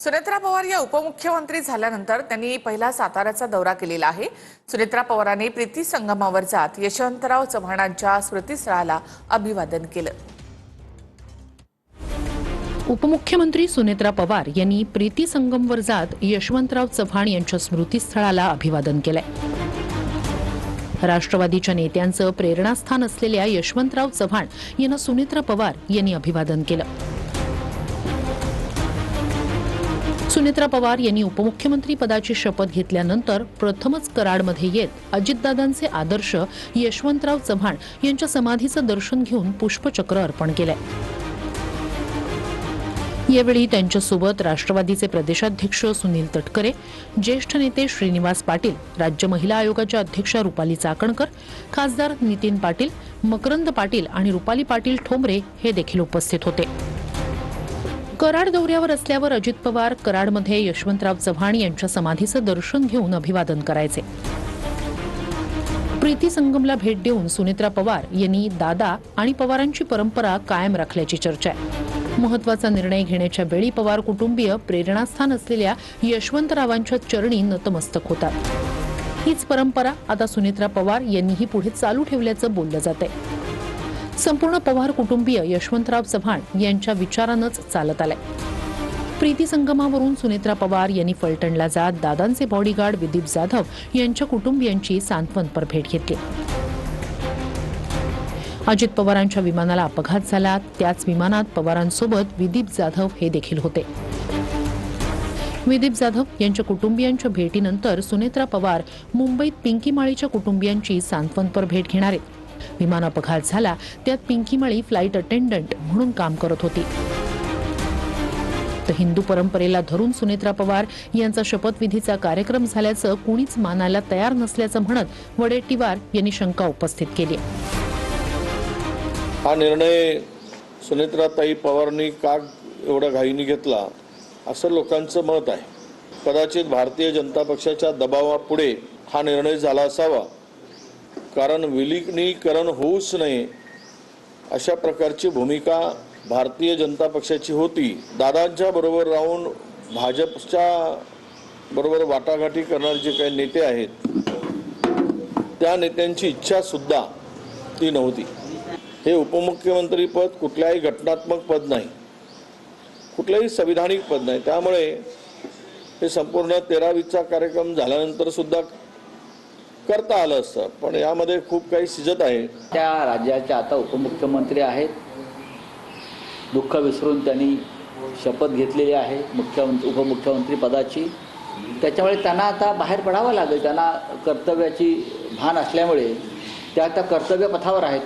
सुनेत्रा पवार या उपमुख्यमंत्री झाल्यानंतर त्यांनी पहिला साताऱ्याचा दौरा केलेला आहे। सुनेत्रा पवारांनी प्रीती संगमावर जात यशवंतराव चव्हाणांच्या स्मृतीस्थळाला अभिवादन केलं। उपमुख्यमंत्री सुनेत्रा पवार यांनी प्रीती संगमवर जात यशवंतराव चव्हाण यांच्या स्मृतीस्थळाला अभिवादन केलंय। राष्ट्रवादीच्या नेत्यांचं प्रेरणास्थान असलेल्या यशवंतराव चव्हाण यांना सुनेत्रा पवार यांनी अभिवादन केलं। सुनेत्रा पवार यांनी उपमुख्यमंत्री पदाची शपथ घेतल्यानंतर प्रथमच कराडमध्ये येत अजितदादांचे आदर्श यशवंतराव चव्हाण यांच्या समाधीचं दर्शन घेऊन पुष्पचक्र अर्पण केलंय। यावेळी त्यांच्यासोबत राष्ट्रवादीचे प्रदेशाध्यक्ष सुनील तटकरे, ज्येष्ठ नेते श्रीनिवास पाटील, राज्य महिला आयोगाच्या अध्यक्षा रुपाली चाकणकर, खासदार नितीन पाटील, मकरंद पाटील आणि रुपाली पाटील ठोंबरे हे देखील उपस्थित होते। कराड दौऱ्यावर असल्यावर अजित पवार कराडमध्ये यशवंतराव चव्हाण यांच्या समाधीचं दर्शन घेऊन अभिवादन करायचे। प्रीती संगमला भेट देऊन सुनेत्रा पवार यांनी दादा आणि पवारांची परंपरा कायम राखल्याची चर्चा आहे। महत्त्वाचा निर्णय घेण्याच्या वेळी पवार कुटुंबीय प्रेरणास्थान असलेल्या यशवंतरावांच्या चरणी नतमस्तक होतात। हीच परंपरा आता सुनेत्रा पवार यांनीही पुढे चालू ठेवल्याचं बोललं जातंय। संपूर्ण पवार कुटुंबीय यशवंतराव चव्हाण यांच्या विचारानंच चालत आलंय। प्रीती संगमावरून सुनेत्रा पवार यांनी फलटणला जात दादांचे बॉडीगार्ड विदीप जाधव यांच्या कुटुंबियांची सांत्वनपर भेट घेतली। अजित पवारांच्या विमानाला अपघात झाला, त्याच विमानात पवारांसोबत विदीप जाधव हे देखील होते। विदीप जाधव यांच्या कुटुंबियांच्या भेटीनंतर सुनेत्रा पवार मुंबईत पिंकी माळीच्या कुटुंबियांची सांत्वनपर भेट घेणार आहेत। विमान अपघात झाला त्यात पिंकी माळी फ्लाईट अटेंडंट म्हणून काम करत होती। तर हिंदू परंपरेला धरून सुनेत्रा पवार यांचा शपथविधीचा कार्यक्रम झाल्याचं कुणीच मानायला तयार नसल्याचं म्हणत वडेट्टीवार यांनी शंका उपस्थित केली। हा निर्णय सुनेत्राताई पवारांनी का एवढ्या घाईने घेतला असं लोकांचं मत आहे। कदाचित भारतीय जनता पक्षाच्या दबावापुढे हा निर्णय झाला असावा, कारण विलीनीकरण होऊच नये अशा प्रकारची भूमिका भारतीय जनता पक्षाची होती। दादांच्या बरोबर राहून भाजपच्या बरोबर वाटाघाटी करणारे जे काही नेते आहेत त्या नेत्यांची इच्छा सुद्धा ती नव्हती। हे उपमुख्यमंत्री पद कुठल्याही घटनात्मक पद नाही, कुठल्याही संविधानिक पद नाही। त्यामुळे हे संपूर्ण 13-20चा कार्यक्रम झाल्यानंतर सुद्धा करता आलं असतं, पण यामध्ये खूप काही सिजत आहे। त्या राज्याचे आता उपमुख्यमंत्री आहेत, दुःख विसरून त्यांनी शपथ घेतलेली आहे उपमुख्यमंत्री पदाची। त्याच्यामुळे त्यांना आता बाहेर पडावं लागेल। त्यांना कर्तव्याची भान असल्यामुळे त्या कर्तव्य पथावर आहेत।